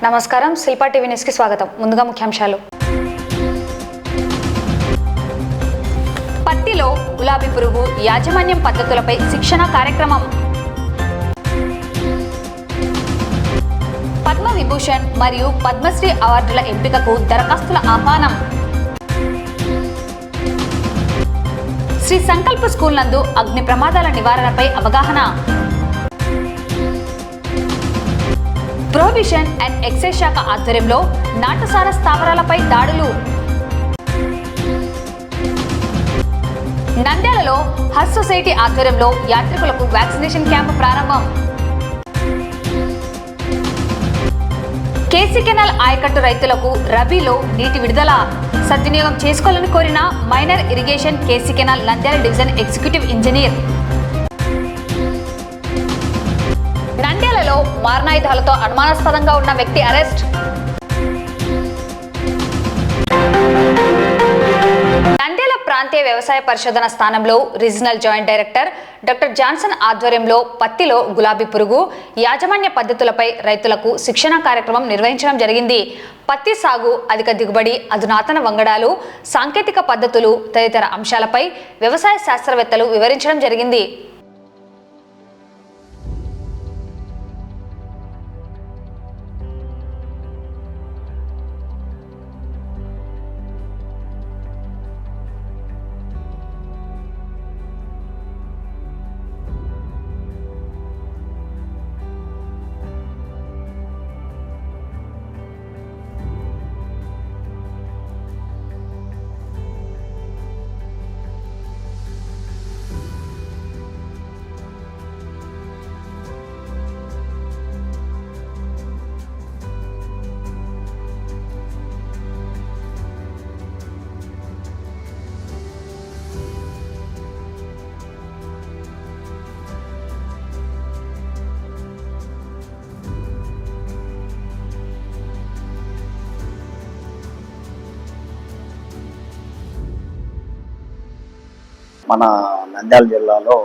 నమస్కారం, Shilpa TV news కి స్వాగతం. ముందుగా ముఖ్యాంశాలు. పత్తిలో గులాబీ పురుగు యాజమాన్యం పద్ధతులపై శిక్షణ కార్యక్రమం. పద్మ విభూషణ్ మరియు పద్మశ్రీ అవార్డుల ఎంపికకు దరఖాస్తుల ఆహ్వానం. శ్రీ సంకల్ప స్కూల్ నందు అగ్ని ప్రమాదాల నివారణపై అవగాహన. ప్రొహిబిషన్ అండ్ ఎక్సైజ్ శాఖ ఆధ్వర్యంలో నాటుసార స్థావరాలపై దాడులు. నంద్యాలలో హజ్ సొసైటీ ఆధ్వర్యంలో యాత్రికులకు వ్యాక్సినేషన్ క్యాంపు ప్రారంభం. కేసీ కెనాల్ ఆయకట్టు రైతులకు రబీలో నీటి విడుదల సద్వినియోగం చేసుకోవాలని కోరిన minor irrigation KC canal Nandyal division executive engineer. నంద్యాలలో మారణాయుధాలతో అనుమానాస్పదంగా ఉన్న వ్యక్తి అరెస్ట్. నంద్యాల ప్రాంతీయ వ్యవసాయ పరిశోధన స్థానంలో regional joint director doctor Johnson ఆధ్వర్యంలో పత్తిలో గులాబీ పురుగు యాజమాన్య పద్ధతులపై రైతులకు శిక్షణ కార్యక్రమం నిర్వహించడం జరిగింది. పత్తి సాగు, అధిక దిగుబడి, అధునాతన వంగడాలు, సాంకేతిక పద్ధతులు తదితర అంశాలపై వ్యవసాయ శాస్త్రవేత్తలు వివరించడం జరిగింది. మన నంద్యాల జిల్లాలో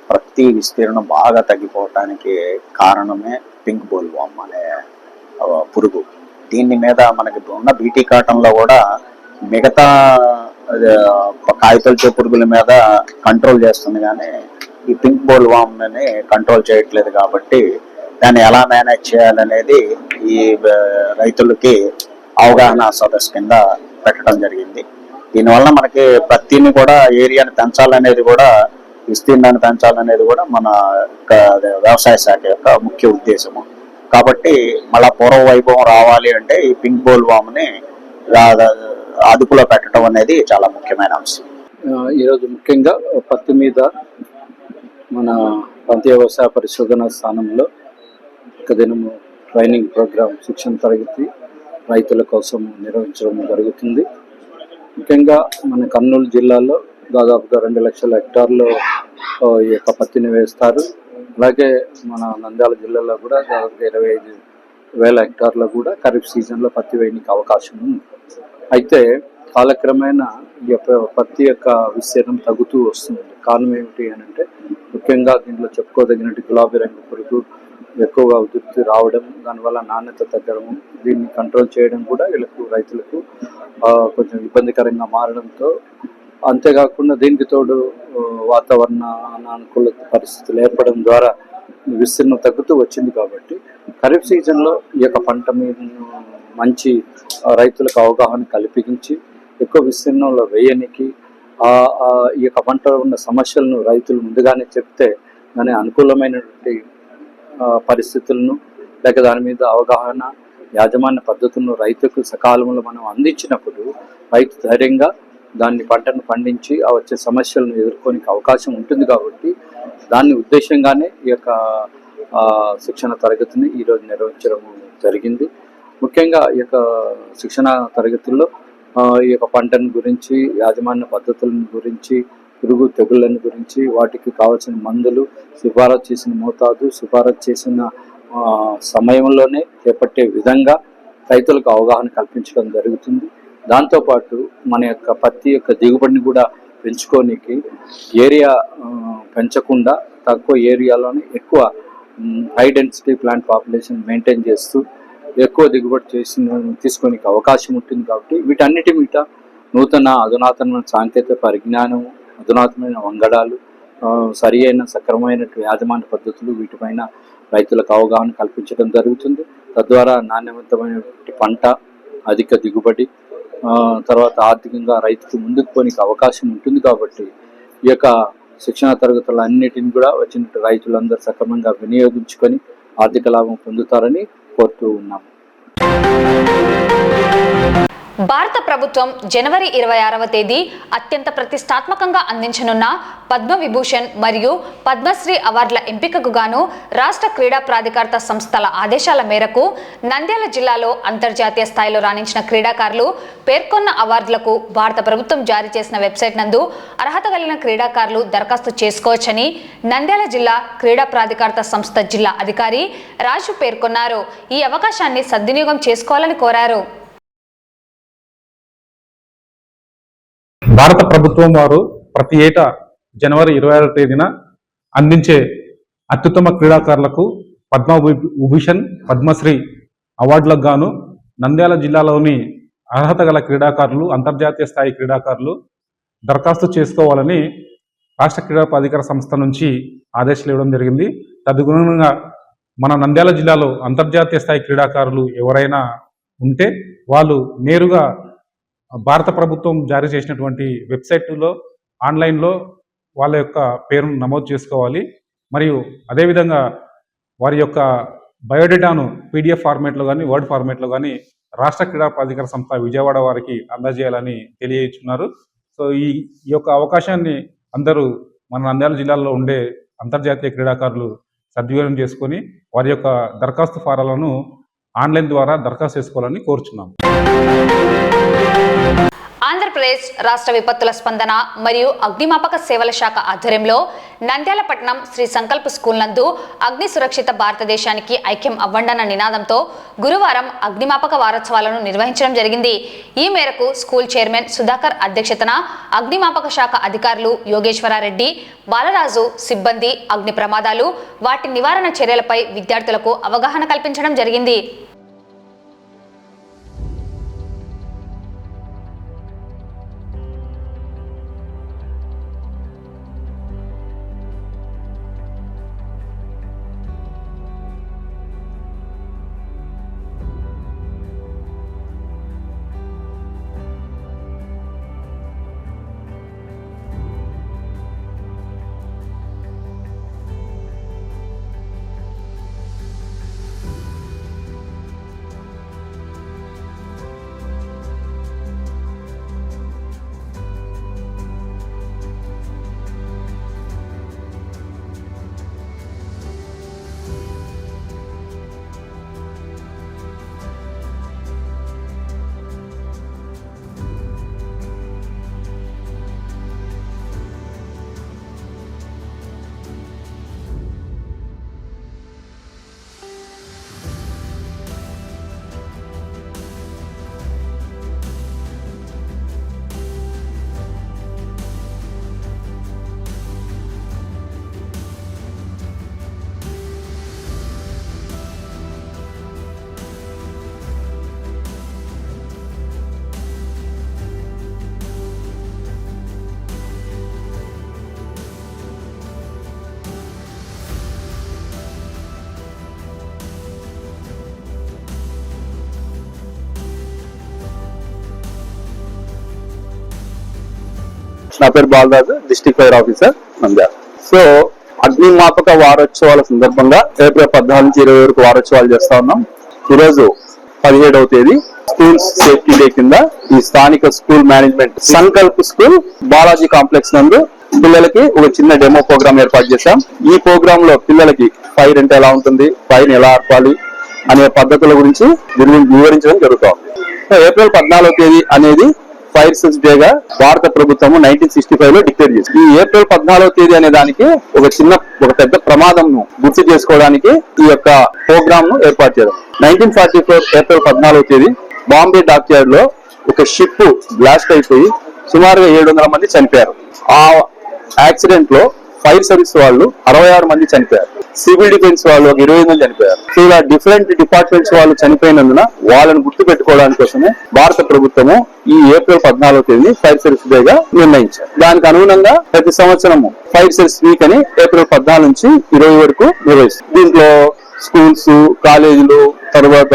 ప్రతి విస్తీర్ణం బాగా తగ్గిపోవటానికి కారణమే పింక్ బోల్వామ్ అనే పురుగు. దీని మీద మనకి ఉన్న బీటీ కాటన్లో కూడా మిగతా కాగితలతో పురుగుల మీద కంట్రోల్ చేస్తుంది, కానీ ఈ పింక్ బోల్వామ్ని కంట్రోల్ చేయట్లేదు. కాబట్టి దాన్ని ఎలా మేనేజ్ చేయాలనేది ఈ రైతులకి అవగాహన సదస్సు కింద పెట్టడం జరిగింది. దీనివల్ల మనకి పత్తిని కూడా ఏరియాని పెంచాలనేది కూడా, విస్తీర్ణాన్ని పెంచాలనేది కూడా మన వ్యవసాయ శాఖ యొక్క ముఖ్య ఉద్దేశము. కాబట్టి మళ్ళా పూర్వ వైభవం రావాలి అంటే ఈ పింక్ బోల్వామ్ని అదుపులో పెట్టడం అనేది చాలా ముఖ్యమైన అంశం. ఈరోజు ముఖ్యంగా పత్తి మీద మన ప్రాంతీయ వ్యవసాయ పరిశోధన స్థానంలో ఒక దినము ట్రైనింగ్ ప్రోగ్రామ్, శిక్షణ తరగతి రైతుల కోసం నిర్వహించడం జరుగుతుంది. ముఖ్యంగా మన కర్నూలు జిల్లాలో దాదాపుగా 2 లక్షల హెక్టార్లు ఈ యొక్క పత్తిని వేస్తారు. అలాగే మన నంద్యాల జిల్లాలో కూడా దాదాపుగా 25,000 హెక్టార్లో కూడా ఖరీఫ్ సీజన్లో పత్తి వేయడానికి అవకాశం ఉంది. అయితే కాలక్రమేణా ఈ యొక్క పత్తి యొక్క విస్తీర్ణం తగ్గుతూ వస్తుంది. కారణం ఏమిటి అని అంటే, ముఖ్యంగా దీంట్లో చెప్పుకోదగినట్టు గులాబీ రంగు పురుగు ఎక్కువగా ఉధృతి రావడం, దానివల్ల నాణ్యత తగ్గడం, దీన్ని కంట్రోల్ చేయడం కూడా వీళ్ళకు రైతులకు కొంచెం ఇబ్బందికరంగా మారడంతో, అంతేకాకుండా దీనికి తోడు వాతావరణ అనానుకూల పరిస్థితులు ఏర్పడడం ద్వారా విస్తీర్ణం తగ్గుతూ వచ్చింది. కాబట్టి ఖరీఫ్ సీజన్లో ఈ యొక్క పంట మీద మంచి రైతులకు అవగాహన కల్పించి ఎక్కువ విస్తీర్ణంలో వేయనికి, ఈ యొక్క పంటలో ఉన్న సమస్యలను రైతులు ముందుగానే చెప్తే దాని అనుకూలమైనటువంటి పరిస్థితులను లేక దాని మీద అవగాహన, యాజమాన్య పద్ధతులను రైతుకు సకాలంలో మనం అందించినప్పుడు రైతు ధైర్యంగా దాన్ని పంటను పండించి ఆ వచ్చే సమస్యలను ఎదుర్కోనికి అవకాశం ఉంటుంది. కాబట్టి దాన్ని ఉద్దేశంగానే ఈ యొక్క శిక్షణ తరగతిని ఈరోజు నిర్వహించడం జరిగింది. ముఖ్యంగా ఈ యొక్క శిక్షణ తరగతుల్లో ఈ యొక్క పంటను గురించి, యాజమాన్య పద్ధతులను గురించి, పురుగు తెగుళ్ళని గురించి, వాటికి కావాల్సిన మందులు, సిఫారసు చేసిన మోతాదు, సిఫారసు చేసిన సమయంలోనే చేపట్టే విధంగా రైతులకు అవగాహన కల్పించడం జరుగుతుంది. దాంతోపాటు మన యొక్క పత్తి యొక్క దిగుబడిని కూడా పెంచుకోనికి ఏరియా పెంచకుండా తక్కువ ఏరియాలోనే ఎక్కువ high density plant population maintain చేస్తూ ఎక్కువ దిగుబడి తీసుకొని అవకాశం ఉంటుంది. కాబట్టి వీటన్నిటి మీద నూతన అధునాతనమైన సాంకేతిక పరిజ్ఞానం, అధునాతనమైన వంగడాలు, సరి అయిన సక్రమమైన యాజమాన్య పద్ధతులు వీటిపైన రైతులకు అవగాహన కల్పించడం జరుగుతుంది. తద్వారా నాణ్యవంతమైన పంట, అధిక దిగుబడి, తర్వాత ఆర్థికంగా రైతుకు ముందుకు పోనికి అవకాశం ఉంటుంది. కాబట్టి ఈ యొక్క శిక్షణ తరగతులన్నిటిని కూడా వచ్చిన రైతులందరూ సక్రమంగా వినియోగించుకొని ఆర్థిక లాభం పొందుతారని కోరుతూ ఉన్నాము. భారత ప్రభుత్వం జనవరి 26వ తేదీ అత్యంత ప్రతిష్టాత్మకంగా అందించనున్న పద్మవిభూషణ్ మరియు పద్మశ్రీ అవార్డుల ఎంపికకు గాను రాష్ట్ర క్రీడా ప్రాధికార సంస్థల ఆదేశాల మేరకు నంద్యాల జిల్లాలో అంతర్జాతీయ స్థాయిలో రాణించిన క్రీడాకారులు పేర్కొన్న అవార్డులకు భారత ప్రభుత్వం జారీ చేసిన వెబ్సైట్ నందు అర్హత కలిగిన క్రీడాకారులు దరఖాస్తు చేసుకోవచ్చని నంద్యాల జిల్లా క్రీడా ప్రాధికార సంస్థ జిల్లా అధికారి రాజు పేర్కొన్నారు. ఈ అవకాశాన్ని సద్వినియోగం చేసుకోవాలని కోరారు. భారత ప్రభుత్వం వారు ప్రతి ఏటా జనవరి 26వ తేదీన అందించే అత్యుత్తమ క్రీడాకారులకు పద్మవిభూషణ్, పద్మశ్రీ అవార్డులకు గాను నంద్యాల జిల్లాలోని అర్హత గల క్రీడాకారులు, అంతర్జాతీయ స్థాయి క్రీడాకారులు దరఖాస్తు చేసుకోవాలని రాష్ట్ర క్రీడా ప్రాధికార సంస్థ నుంచి ఆదేశాలు ఇవ్వడం జరిగింది. తదనుగుణంగా మన నంద్యాల జిల్లాలో అంతర్జాతీయ స్థాయి క్రీడాకారులు ఎవరైనా ఉంటే వాళ్ళు నేరుగా భారత ప్రభుత్వం జారీ చేసినటువంటి వెబ్సైట్లో ఆన్లైన్లో వాళ్ళ యొక్క పేరును నమోదు చేసుకోవాలి. మరియు అదేవిధంగా వారి యొక్క బయోడేటాను పీడిఎఫ్ ఫార్మేట్లో కానీ వర్డ్ ఫార్మేట్లో కానీ రాష్ట్ర క్రీడా ప్రాధికార సంస్థ విజయవాడ వారికి అందజేయాలని తెలియజేస్తున్నారు. సో ఈ యొక్క అవకాశాన్ని అందరూ మన నంద్యాల జిల్లాలో ఉండే అంతర్జాతీయ క్రీడాకారులు సద్వినియోగం చేసుకొని వారి యొక్క దరఖాస్తు ఫారాలను ఆన్లైన్ ద్వారా దరఖాస్తు చేసుకోవాలని కోరుచున్నాం. ఆంధ్రప్రదేశ్ రాష్ట్ర విపత్తుల స్పందన మరియు అగ్నిమాపక సేవల శాఖ ఆధ్వర్యంలో నంద్యాల పట్టణం శ్రీ సంకల్ప స్కూల్ నందు అగ్ని సురక్షిత భారతదేశానికి ఐక్యం అవ్వండన్న నినాదంతో గురువారం అగ్నిమాపక వారోత్సవాలను నిర్వహించడం జరిగింది. ఈ మేరకు స్కూల్ చైర్మన్ సుధాకర్ అధ్యక్షతన అగ్నిమాపక శాఖ అధికారులు యోగేశ్వరారెడ్డి, బాలరాజు, సిబ్బంది అగ్ని ప్రమాదాలు, వాటి నివారణ చర్యలపై విద్యార్థులకు అవగాహన కల్పించడం జరిగింది. నా పేరు Balaraju, district fire officer Nandyal. So అగ్నిమాపక వారోత్సవాల సందర్భంగా ఏప్రిల్ 14 నుంచి 20 వరకు వారోత్సవాలు చేస్తా ఉన్నాం. ఈరోజు 17వ తేదీ స్కూల్ సేఫ్టీ డే కింద ఈ స్థానిక school management Sankalp school Balaji complex నందు పిల్లలకి ఒక చిన్న డెమో ప్రోగ్రామ్ ఏర్పాటు చేశాం. ఈ ప్రోగ్రామ్ లో పిల్లలకి ఫైర్ అంటే ఎలా ఉంటుంది, ఫైర్ ఎలా ఆర్పాలి అనే పద్ధతుల గురించి వివరించడం జరుగుతుంది. ఏప్రిల్ 14వ తేదీ అనేది ఫైర్ సెన్స్ డే గా భారత ప్రభుత్వం 1965 లో డిక్లేర్ చేసింది. ఈ ఏప్రిల్ 14వ తేదీ అనే దానికి ఒక పెద్ద ప్రమాదం గుర్తు చేసుకోవడానికి ఈ యొక్క ప్రోగ్రామ్ ను ఏర్పాటు చేయడం. 1944 ఏప్రిల్ 14వ తేదీ బాంబే డాక్ యార్డ్ లో ఒక షిప్ బ్లాస్ట్ అయిపోయి సుమారుగా 700 మంది చనిపోయారు. ఆ యాక్సిడెంట్ లో ఫైర్ సర్వీస్ వాళ్ళు 66 మంది చనిపోయారు. సివిల్ డిఫెన్స్ వాళ్ళు ఒక 20 మంది చనిపోయారు. సో ఇలా డిఫరెంట్ డిపార్ట్మెంట్స్ వాళ్ళు చనిపోయినందున వాళ్ళని గుర్తు పెట్టుకోవడానికి కోసమే భారత ప్రభుత్వము ఈ ఏప్రిల్ 14వ తేదీని ఫైర్ సర్వీస్ డే గా నిర్ణయించారు. దానికి అనుగుణంగా ప్రతి సంవత్సరము ఫైర్ సర్వీస్ వీక్ అని ఏప్రిల్ 14 నుంచి 20 వరకు నిర్వహిస్తారు. దీంట్లో స్కూల్స్, కాలేజీలు, తర్వాత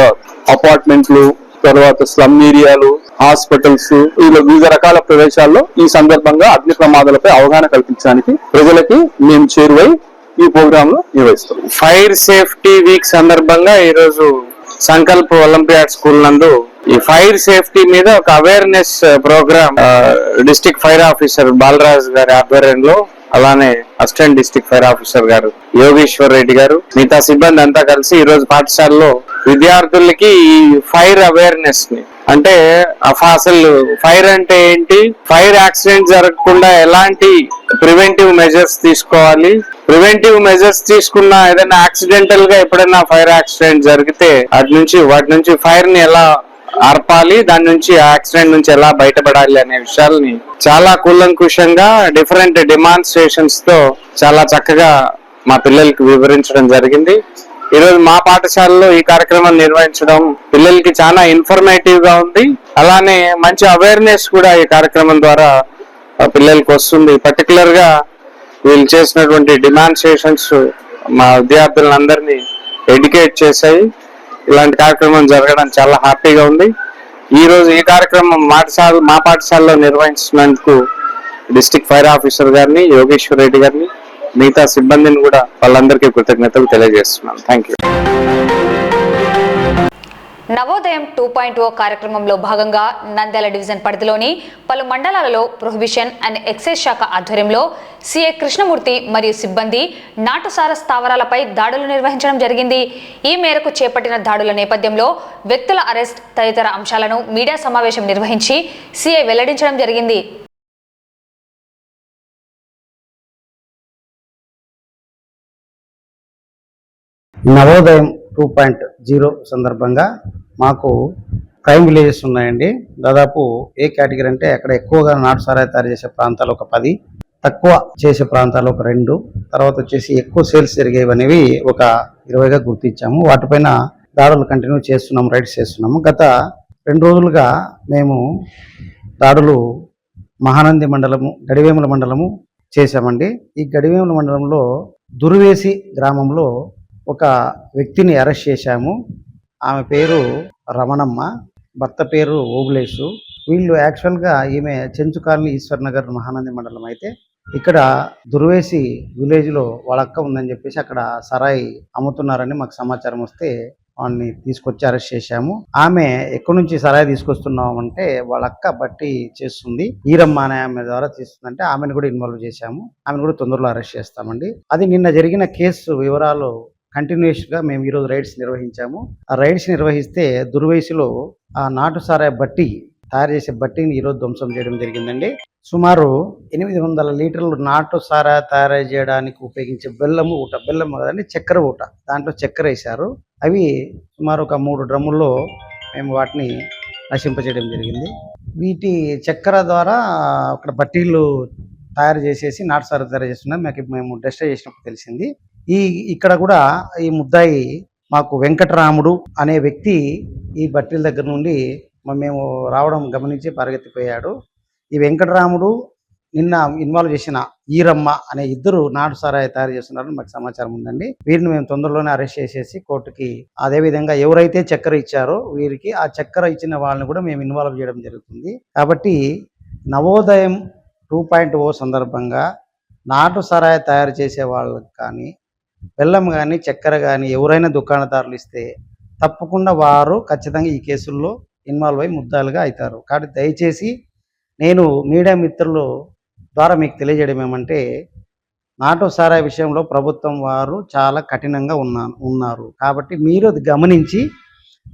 అపార్ట్మెంట్లు, తర్వాత స్లమ్ ఏరియాలు, హాస్పిటల్స్, ఇలా వివిధ రకాల ప్రదేశాల్లో ఈ సందర్భంగా అగ్ని ప్రమాదాలపై అవగాహన కల్పించడానికి ప్రజలకి మేము చేరువై ఈ ప్రోగ్రామ్ లో నిర్వహిస్తాం. ఫైర్ సేఫ్టీ వీక్ సందర్భంగా ఈ రోజు సంకల్ప్ ఒలింపియాడ్ స్కూల్ నందు ఈ ఫైర్ సేఫ్టీ మీద ఒక awareness program district fire officer Balaraj గారి ఆధ్వర్యంలో, అలానే అసిస్టెంట్ డిస్ట్రిక్ట్ ఫైర్ ఆఫీసర్ గారు యోగేశ్వర్ రెడ్డి గారు, మిగతా సిబ్బంది అంతా కలిసి ఈ రోజు పాఠశాలలో విద్యార్థులకి ఈ ఫైర్ అవేర్నెస్ ని, అంటే అసలు ఫైర్ అంటే ఏంటి, ఫైర్ యాక్సిడెంట్ జరగకుండా ఎలాంటి ప్రివెంటివ్ మెజర్స్ తీసుకోవాలి, ప్రివెంటివ్ మెజర్స్ తీసుకున్న ఏదైనా యాక్సిడెంటల్ గా ఎప్పుడైనా ఫైర్ యాక్సిడెంట్ జరిగితే వాటి నుంచి ఫైర్ ని ఎలా ఆర్పాలి, దాని నుంచి యాక్సిడెంట్ నుంచి ఎలా బయటపడాలి అనే విషయాల్ని చాలా కూలంకుషంగా డిఫరెంట్ డెమాన్స్ట్రేషన్స్ తో చాలా చక్కగా మా పిల్లలకి వివరించడం జరిగింది. ఈ రోజు మా పాఠశాలలో ఈ కార్యక్రమం నిర్వహించడం పిల్లలకి చాలా ఇన్ఫర్మేటివ్ గా ఉంది. అలానే మంచి అవేర్నెస్ కూడా ఈ కార్యక్రమం ద్వారా పిల్లలకి వస్తుంది. పర్టికులర్ గా వీళ్ళు చేసినటువంటి డెమాన్స్ట్రేషన్స్ మా విద్యార్థులందరినీ ఎడ్యుకేట్ చేశాయి. ఇలాంటి కార్యక్రమం జరగడం చాలా హ్యాపీగా ఉంది. ఈ రోజు ఈ కార్యక్రమం మా పాఠశాలలో నిర్వహించినందుకు డిస్ట్రిక్ట్ ఫైర్ ఆఫీసర్ గారిని, యోగేశ్వర్ రెడ్డి గారిని, మిగతా సిబ్బందిని కూడా వాళ్ళందరికీ కృతజ్ఞతలు తెలియజేస్తున్నాను. Thank you. నవోదయం 2.0 కార్యక్రమంలో భాగంగా నంద్యాల డివిజన్ పరిధిలోని పలు మండలాలలో ప్రొహిబిషన్ అండ్ ఎక్సైజ్ శాఖ ఆధ్వర్యంలో సిఐ కృష్ణమూర్తి మరియు సిబ్బంది నాటుసార స్థావరాలపై దాడులు నిర్వహించడం జరిగింది. ఈ మేరకు చేపట్టిన దాడుల నేపథ్యంలో వ్యక్తుల అరెస్ట్ తదితర అంశాలను మీడియా సమావేశం నిర్వహించి సిఐ వెల్లడించడం జరిగింది. నవోదయం 2.0 సందర్భంగా మాకు క్రైమ్ విలేజెస్ ఉన్నాయండి. దాదాపు ఏ కేటగిరీ అంటే అక్కడ ఎక్కువగా నాటు సారాయి తయారు చేసే ప్రాంతాలు ఒక 10, తక్కువ చేసే ప్రాంతాలు ఒక 2, తర్వాత వచ్చేసి ఎక్కువ సేల్స్ జరిగేవి అనేవి ఒక 20గా గుర్తించాము. వాటిపైన దాడులు కంటిన్యూ చేస్తున్నాము, రైడ్స్ చేస్తున్నాము. గత 2 రోజులుగా మేము దాడులు మహానంది మండలము, గడివేముల మండలము చేశామండి. ఈ గడివేముల మండలంలో దుర్వేసి గ్రామంలో ఒక వ్యక్తిని అరెస్ట్ చేశాము. ఆమె పేరు రమణమ్మ, భర్త పేరు ఓబులేషు. వీళ్ళు యాక్చువల్గా ఈమె చెంచు కాలనీ ఈశ్వర్ నగర్ మహానంది మండలం అయితే ఇక్కడ దుర్వేసి విలేజ్లో వాళ్ళ అక్క ఉందని చెప్పేసి అక్కడ సరాయి అమ్ముతున్నారని మాకు సమాచారం వస్తే వాళ్ళని తీసుకొచ్చి అరెస్ట్ చేశాము. ఆమె ఎక్కడి నుంచి సరాయి తీసుకొస్తున్నామంటే వాళ్ళ అక్క బట్టి చేస్తుంది, ఈరమ్మ అనే ఆమె ద్వారా తీస్తుందంటే ఆమెను కూడా ఇన్వాల్వ్ చేశాము. ఆమెను కూడా తొందరలో అరెస్ట్ చేస్తామండి. అది నిన్న జరిగిన కేసు వివరాలు కంటిన్యూస్గా మేము ఈరోజు రైడ్స్ నిర్వహించాము. ఆ రైడ్స్ నిర్వహిస్తే దుర్వేసిలో ఆ నాటు సారాయి బట్టి తయారు చేసే బట్టిని ఈరోజు ధ్వంసం చేయడం జరిగిందండి. సుమారు 800 లీటర్లు నాటు సారాయి తయారు చేయడానికి ఉపయోగించే బెల్లం కదండి, చక్కెర ఊట, దాంట్లో చక్కెర వేశారు. అవి సుమారు ఒక 3 డ్రమ్ముల్లో మేము వాటిని నశింపజేయడం జరిగింది. వీటి చక్కెర ద్వారా అక్కడ బట్టీలు తయారు చేసేసి నాటు సారాయి తయారు చేస్తున్నాం. మేము టెస్ట్ చేసినప్పుడు తెలిసింది. ఇక్కడ కూడా ఈ ముద్దాయి మాకు వెంకటరాముడు అనే వ్యక్తి ఈ బట్టీల దగ్గర నుండి మేము రావడం గమనించి పరిగెత్తిపోయాడు. ఈ వెంకటరాముడు నిన్న ఇన్వాల్వ్ చేసిన ఈరమ్మ అనే ఇద్దరు నాటు సారాయి తయారు చేస్తున్నారని మాకు సమాచారం ఉందండి. వీరిని మేము తొందరలోనే అరెస్ట్ చేసేసి కోర్టుకి, అదేవిధంగా ఎవరైతే చక్కెర ఇచ్చారో వీరికి ఆ చక్కెర ఇచ్చిన వాళ్ళని కూడా మేము ఇన్వాల్వ్ చేయడం జరుగుతుంది. కాబట్టి నవోదయం 2.0 సందర్భంగా నాటు సారాయి తయారు చేసే వాళ్ళకి కానీ, బెల్లం కానీ, చక్కెర కానీ ఎవరైనా దుకాణదారులు ఇస్తే తప్పకుండా వారు ఖచ్చితంగా ఈ కేసుల్లో ఇన్వాల్వ్ అయ్యి ముద్దాలుగా అవుతారు. కాబట్టి దయచేసి నేను మీడియా మిత్రుల ద్వారా మీకు తెలియజేయడం ఏమంటే, నాటు సారాయి విషయంలో ప్రభుత్వం వారు చాలా కఠినంగా ఉన్నారు. కాబట్టి మీరు అది గమనించి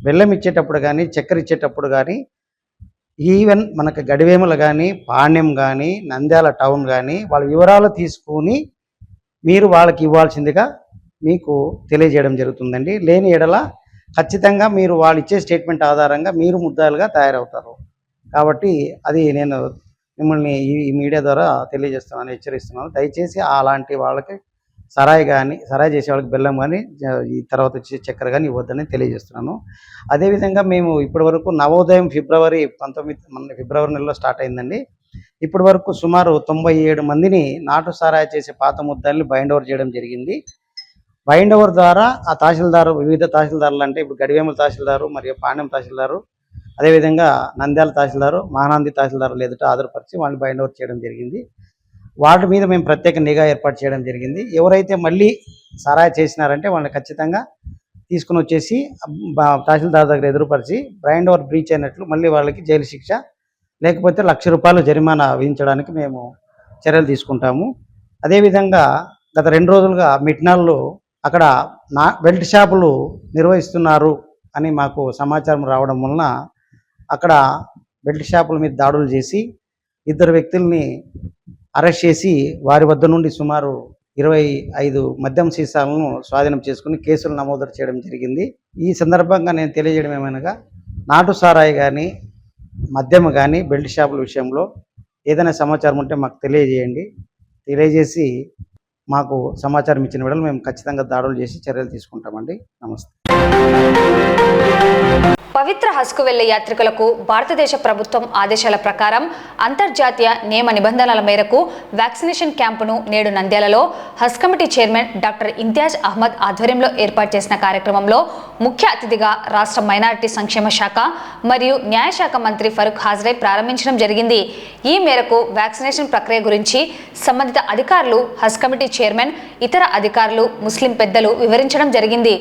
బెల్లం ఇచ్చేటప్పుడు కానీ, చక్కెర ఇచ్చేటప్పుడు కానీ, ఈవెన్ మనకు గడివేముల కానీ, పాణ్యం కానీ, నంద్యాల టౌన్ కానీ వాళ్ళ వివరాలు తీసుకొని మీరు వాళ్ళకి ఇవ్వాల్సిందిగా మీకు తెలియజేయడం జరుగుతుందండి. లేని ఎడల ఖచ్చితంగా మీరు వాళ్ళు ఇచ్చే స్టేట్మెంట్ ఆధారంగా మీరు ముద్దాలుగా తయారవుతారు. కాబట్టి అది నేను మిమ్మల్ని ఈ మీడియా ద్వారా తెలియజేస్తున్నాను, హెచ్చరిస్తున్నాను. దయచేసి అలాంటి వాళ్ళకి సరాయి చేసే వాళ్ళకి బెల్లం కానీ ఈ తర్వాత వచ్చి చక్కెర కానీ ఇవ్వద్దని తెలియజేస్తున్నాను. అదేవిధంగా మేము ఇప్పటివరకు నవోదయం మన ఫిబ్రవరి నెలలో స్టార్ట్ అయిందండి. ఇప్పటి వరకు సుమారు 97 మందిని నాటు సారాయి చేసే పాత ముద్దాయిల్ని బైండ్ ఓవర్ చేయడం జరిగింది. బైండ్ ఓవర్ ద్వారా ఆ తహసీల్దారు, వివిధ తహసీల్దారులు అంటే ఇప్పుడు గడివేముల తహసీల్దారు మరియు పాణ్యం తహసీల్దారు, అదేవిధంగా నంద్యాల తహసీల్దారు, మహానంది తహసీల్దారులు ఎదుట హాజరుపరిచి వాళ్ళని బైండ్ ఓవర్ చేయడం జరిగింది. వాటి మీద మేము ప్రత్యేక నిఘా ఏర్పాటు చేయడం జరిగింది. ఎవరైతే మళ్ళీ సరాయి చేసినారంటే వాళ్ళని ఖచ్చితంగా తీసుకుని వచ్చేసి తహసీల్దార్ దగ్గర ఎదురుపరిచి బైండ్ ఓవర్ బ్రీచ్ అయినట్లు మళ్ళీ వాళ్ళకి జైలు శిక్ష లేకపోతే ₹1,00,000 జరిమానా విధించడానికి మేము చర్యలు తీసుకుంటాము. అదేవిధంగా గత 2 రోజులుగా మిట్నాల్లో అక్కడ బెల్ట్ షాపులు నిర్వహిస్తున్నారు అని మాకు సమాచారం రావడం వలన అక్కడ బెల్ట్ షాపుల మీద దాడులు చేసి 2 వ్యక్తుల్ని అరెస్ట్ చేసి వారి వద్ద నుండి సుమారు 25 మద్యం సీసాలను స్వాధీనం చేసుకుని కేసులు నమోదు చేయడం జరిగింది. ఈ సందర్భంగా నేను తెలియజేయడం ఏమనగా నాటు సారాయి కానీ మద్యం కానీ బెల్ట్ షాపుల విషయంలో ఏదైనా సమాచారం ఉంటే మాకు తెలియజేసి మాకు సమాచారం ఇచ్చిన వేళ మేము ఖచ్చితంగా దాడులు చేసి చర్యలు తీసుకుంటామండి. నమస్తే. పవిత్ర హజ్కు వెళ్లే యాత్రికులకు భారతదేశ ప్రభుత్వం ఆదేశాల ప్రకారం అంతర్జాతీయ నియమ నిబంధనల మేరకు వ్యాక్సినేషన్ క్యాంపును నేడు నంద్యాలలో హజ్ committee chairman doctor Imtiaz Ahmed ఆధ్వర్యంలో ఏర్పాటు చేసిన కార్యక్రమంలో ముఖ్య అతిథిగా రాష్ట్ర మైనారిటీ సంక్షేమ శాఖ మరియు న్యాయశాఖ మంత్రి ఫరూక్ హాజరై ప్రారంభించడం జరిగింది. ఈ మేరకు వ్యాక్సినేషన్ ప్రక్రియ గురించి సంబంధిత అధికారులు, హజ్ కమిటీ చైర్మన్, ఇతర అధికారులు, ముస్లిం పెద్దలు వివరించడం జరిగింది.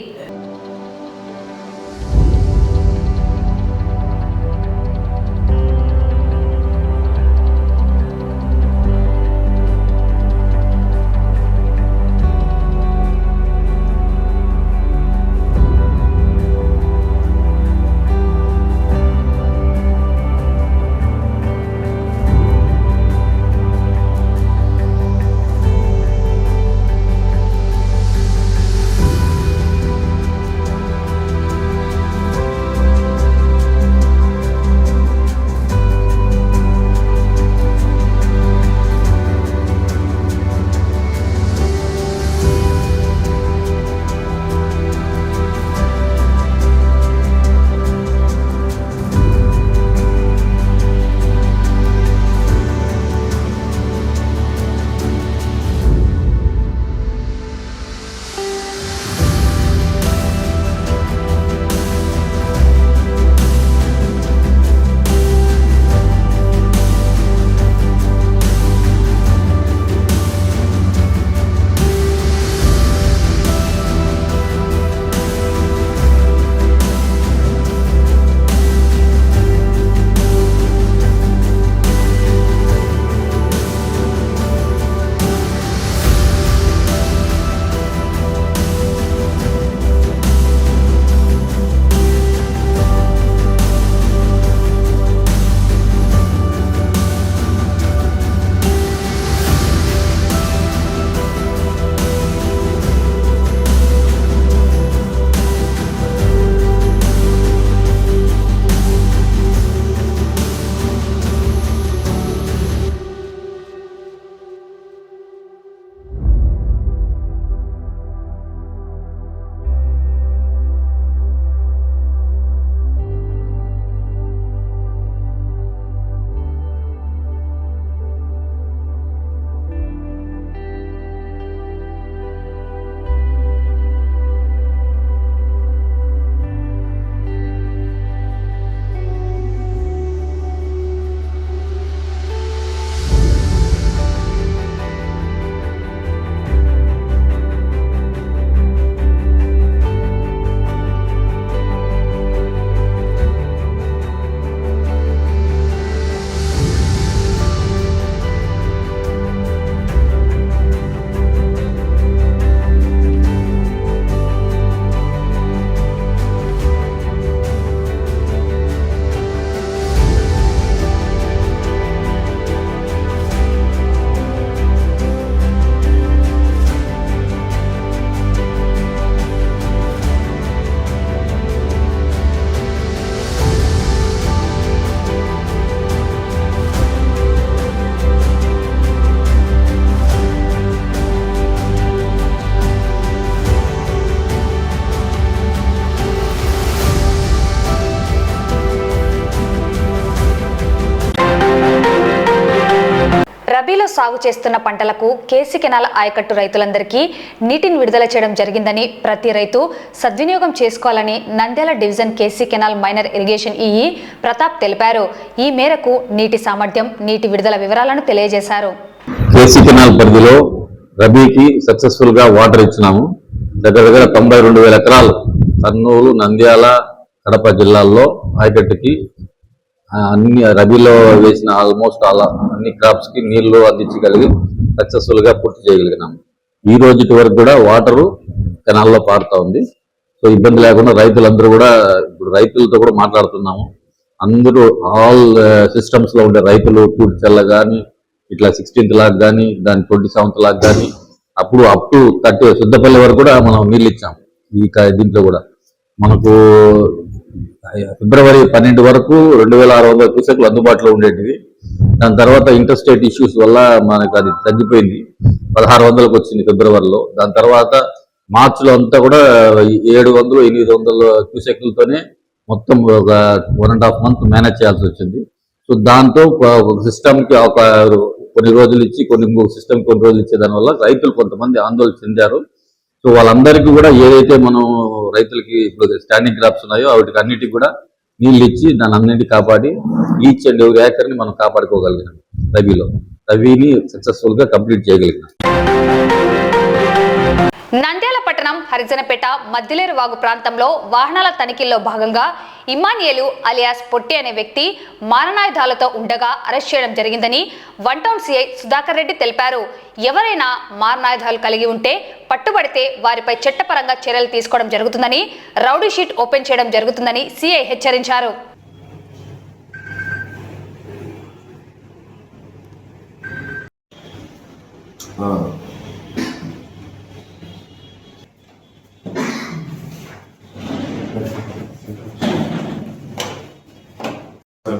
రబీలో సాగు చేస్తున్న పంటలకు కేసీ కెనాల్ ఆయకట్టు రైతులందరికీ నీటిని విడుదల చేయడం జరిగిందని, ప్రతి రైతు సద్వినియోగం చేసుకోవాలని Nandyal division KC canal minor irrigation EE Pratap తెలిపారు. ఈ మేరకు నీటి సామర్థ్యం, నీటి విడుదల వివరాలను తెలియజేశారు. కేసీ కెనాల్ పరిధిలో రబీకి సక్సెస్ఫుల్ గా వాటర్ ఇచ్చినాము. దగ్గర 92,000 ఎకరాలు కర్నూలు, నంద్యాల, కడప జిల్లాల్లో ఆయకట్టుకి అన్ని రబీలో వేసిన ఆల్మోస్ట్ అన్ని క్రాప్స్ కి నీళ్లు అందించగలిగి సక్సెస్ఫుల్ గా పూర్తి చేయగలిగినాము. ఈ రోజు వరకు కూడా వాటరు కెనాల్లో పారుతా ఉంది. సో ఇబ్బంది లేకుండా రైతులందరూ కూడా, ఇప్పుడు రైతులతో కూడా మాట్లాడుతున్నాము. అందరూ ఆల్ సిస్టమ్స్ లో ఉండే రైతులు కూర్చెల్ల కానీ, ఇట్లా 16th లాక్ కానీ, దాని 27th లాక్ కానీ, అప్పుడు అప్ టు 30 శుద్ధపల్లి వరకు కూడా మనం నీళ్ళు ఇచ్చాం. ఈ దీంట్లో కూడా మనకు ఫిబ్రవరి 12 వరకు 2,600 క్యూసెక్లు అందుబాటులో ఉండేటివి. దాని తర్వాత ఇంటర్ స్టేట్ ఇష్యూస్ వల్ల మనకు అది తగ్గిపోయింది, 1,600కు వచ్చింది ఫిబ్రవరిలో. దాని తర్వాత మార్చిలో అంతా కూడా 700-800 క్యూసెక్లతోనే మొత్తం ఒక 1.5 months మేనేజ్ చేయాల్సి వచ్చింది. సో దాంతో ఒక సిస్టమ్కి కొన్ని రోజులు ఇచ్చి ఇంకొక సిస్టమ్ కొన్ని రోజులు ఇచ్చే దానివల్ల రైతులు కొంతమంది ఆందోళన చెందారు. సో వాళ్ళందరికీ కూడా ఏదైతే మనం రైతులకి ఇప్పుడు స్టాండింగ్ క్రాప్స్ ఉన్నాయో వాటికి అన్నిటికీ కూడా నీళ్ళు ఇచ్చి దాని అన్నింటినీ కాపాడి ఈచ్ అండ్ ఎవరి ఏకర్ని మనం కాపాడుకోగలిగినాం. రబీని సక్సెస్ఫుల్ గా కంప్లీట్ చేయగలిగినాం. నంద్యాల పట్టణం హరిజనపేట మద్దిలేరు వాగు ప్రాంతంలో వాహనాల తనిఖీల్లో భాగంగా ఇమానియేలు అలియాస్ పొట్టి అనే వ్యక్తి మారణాయుధాలతో ఉండగా అరెస్ట్ చేయడం జరిగిందని 1 టౌన్ సిఐ సుధాకర్ రెడ్డి తెలిపారు. ఎవరైనా మారణాయుధాలు కలిగి ఉంటే పట్టుబడితే వారిపై చట్టపరంగా చర్యలు తీసుకోవడం జరుగుతుందని, రౌడీ షీట్ ఓపెన్ చేయడం జరుగుతుందని సిఐ హెచ్చరించారు.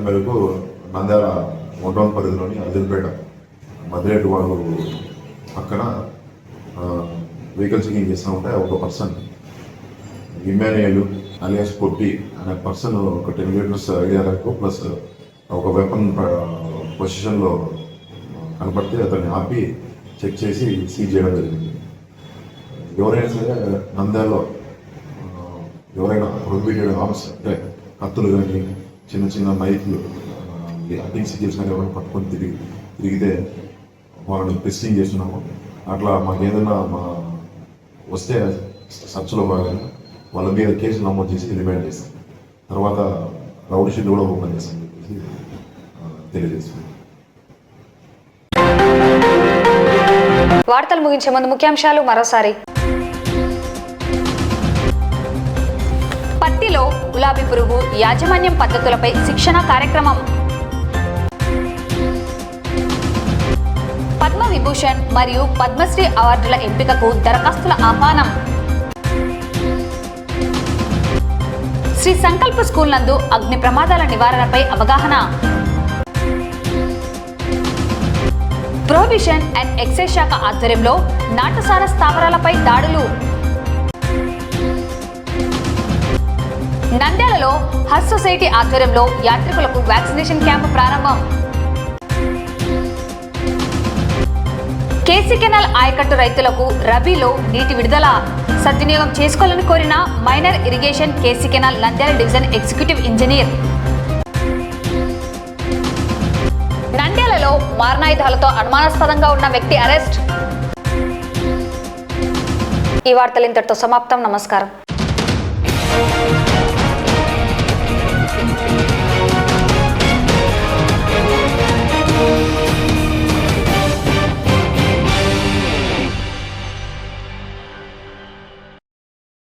మేరకు నంద్యాల 1 టౌన్ పరిధిలోని అర్జున్పేట మద్దిలేరు వాగు పక్కన వెహికల్ చెకింగ్ చేస్తూ ఉంటే ఒక పర్సన్ ఇమానియేలు అలియాస్ పొట్టి అనే పర్సన్ ఒక 10 లీటర్స్ ఐడియా ప్లస్ ఒక వెపన్ పొజిషన్లో కనపడితే అతన్ని ఆపి చెక్ చేసి సీజ్ చేయడం జరిగింది. ఎవరైనా సరే నంద్యాలలో ఎవరైనా ప్రొహిబిటెడ్ ఆర్మ్స్ అంటే కత్తులు కానీ, చిన్న చిన్న మైకులు, హంటింగ్ సికిల్స్ కానీ ఎవరైనా పట్టుకొని తిరిగితే వాళ్ళని టెస్టింగ్ చేస్తున్నాము. అట్లా మాకు ఏదైనా వస్తే సర్చ్లో భాగంగా వాళ్ళ మీద కేసులు నమోదు చేసి రిమాండ్ చేస్తాం. తర్వాత రౌడీ షీట్ కూడా ఓపెన్ చేస్తాం చెప్పేసి తెలియజేస్తున్నాం. వార్తలు ముగించే ముందు ముఖ్యాంశాలు మరోసారి. పత్తిలో గులాబీ పురుగు యాజమాన్యం పద్ధతులపై శిక్షణ కార్యక్రమం. పద్మ విభూషణ్ మరియు పద్మశ్రీ అవార్డుల ఎంపికకు దరఖాస్తుల ఆహ్వానం. శ్రీ సంకల్ప స్కూల్ నందు అగ్ని ప్రమాదాల నివారణపై అవగాహన. ప్రొహిబిషన్ అండ్ ఎక్సైజ్ శాఖ ఆధ్వర్యంలో నాటుసార స్థావరాలపై దాడులు. నంద్యాలలో హజ్ సొసైటీ ఆధ్వర్యంలో యాత్రికులకు వ్యాక్సినేషన్ క్యాంపు ప్రారంభం. కేసీ కెనాల్ ఆయకట్టు రైతులకు రబీలో నీటి విడుదల సద్వినియోగం చేసుకోవాలని కోరిన minor irrigation KC canal Nandyal division executive engineer. నంద్యాలలో మారణాయుధాలతో అనుమానాస్పదంగా ఉన్న వ్యక్తి అరెస్ట్. ఈ వార్తలు ఇంతటితో సమాప్తం. నమస్కారం.